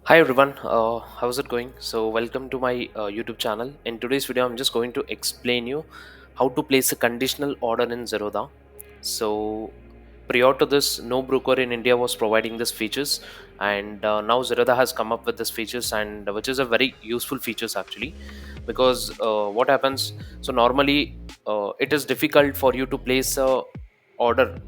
Hi everyone, how's it going? So welcome to my YouTube channel. In today's video, I'm just going to explain you how to place a conditional order in Zerodha. So prior to this, no broker in India was providing these features, and now Zerodha has come up with these features, and which is a very useful features actually, because what happens? So normally, it is difficult for you to place a order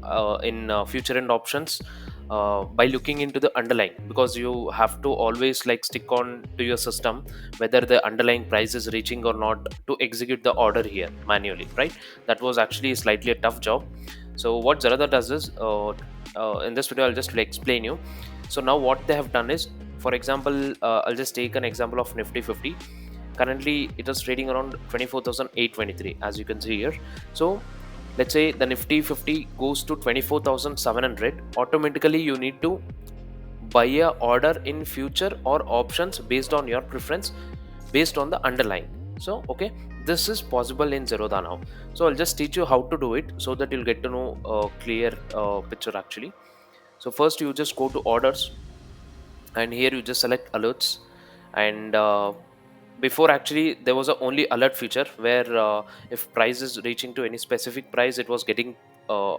in future end options by looking into the underlying, because you have to always like stick on to your system whether the underlying price is reaching or not to execute the order here manually, right? That was actually slightly a tough job. So what Zerodha does is in this video I'll just explain you. So now what they have done is, for example, I'll just take an example of Nifty 50. Currently it is trading around 24,823 as you can see here. So let's say the Nifty 50 goes to 24,700, automatically you need to buy a order in future or options based on your preference, based on the underlying. So okay, this is possible in Zerodha now. So I'll just teach you how to do it so that you'll get to know a clear picture actually. So first you just go to orders, and here you just select alerts, and before actually there was a only alert feature where if price is reaching to any specific price, it was getting uh,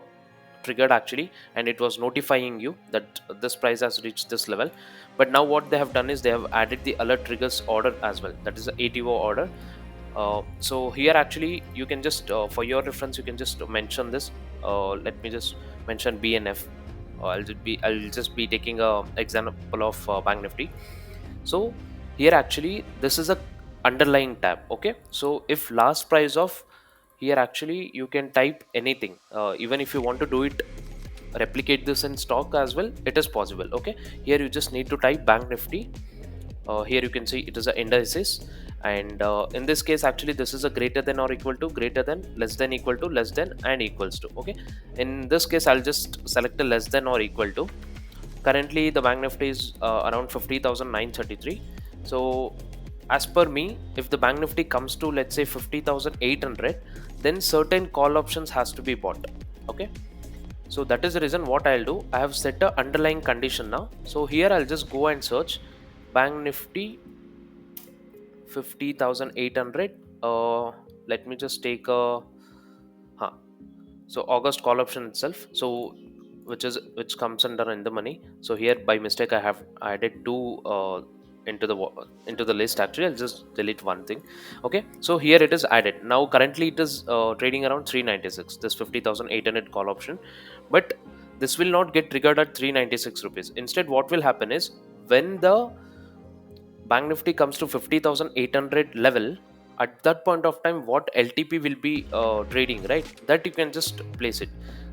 triggered actually, and it was notifying you that this price has reached this level. But now what they have done is they have added the alert triggers order as well, that is the ATO order. So here actually you can just for your reference you can just mention this. Let me just mention BNF. I'll just be taking a example of Bank Nifty. So here actually this is a underlying tab. Okay, so if last price of, here actually you can type anything, even if you want to do it, replicate this in stock as well, it is possible. Okay, here you just need to type Bank Nifty. Here you can see it is a indices, and in this case actually this is a greater than or equal to, greater than, less than, equal to, less than, and equals to. Okay, in this case I'll just select a less than or equal to. Currently the Bank Nifty is around 50,933. So as per me, if the Bank Nifty comes to let's say 50,800, then certain call options has to be bought. Okay, so that is the reason what I'll do, I have set a underlying condition now. So here I'll just go and search Bank Nifty 50,800. Let me just take a huh. So August call option itself, so which comes under in the money. So here by mistake I have added two into the list. Actually I'll just delete one thing. Okay, so here it is added. Now currently it is trading around 396, this 50,800 call option. But this will not get triggered at 396 rupees. Instead what will happen is, when the Bank Nifty comes to 50,800 level, at that point of time what LTP will be trading, right, that you can just place it.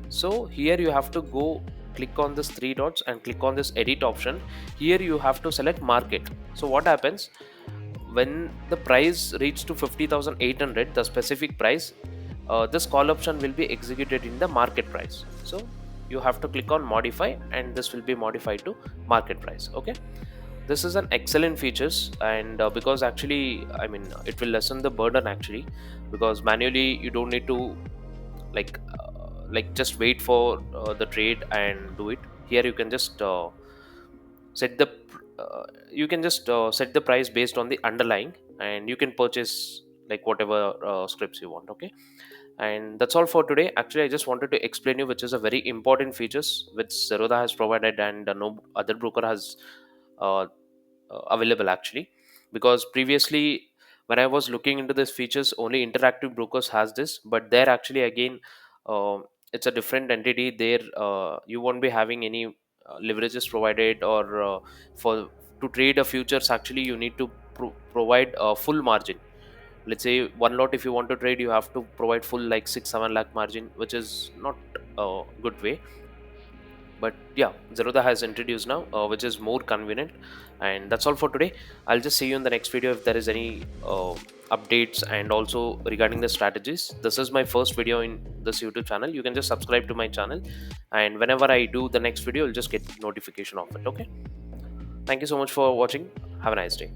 So here you have to go, click on this three dots and click on this edit option. Here you have to select market. So what happens, when the price reaches to 50,800, the specific price, this call option will be executed in the market price. So you have to click on modify, and this will be modified to market price. Okay, this is an excellent features, and because actually it will lessen the burden actually, because manually you don't need to just wait for the trade and do it. Here you can just set the you can just set the price based on the underlying, and you can purchase like whatever scripts you want. Okay, and that's all for today. Actually I just wanted to explain you which is a very important features which Zerodha has provided, and no other broker has uh, available actually, because previously when I was looking into these features, only interactive brokers has this, but there actually again uh, it's a different entity there. You won't be having any leverages provided, or for to trade a futures actually you need to provide a full margin. Let's say one lot if you want to trade, you have to provide full like 6-7 lakh margin, which is not a good way. But yeah, Zerodha has introduced now, which is more convenient. And that's all for today. I'll just see you in the next video if there is any updates, and also regarding the strategies. This is my first video in this YouTube channel. You can just subscribe to my channel, and whenever I do the next video, you'll just get notification of it. Okay, thank you so much for watching. Have a nice day.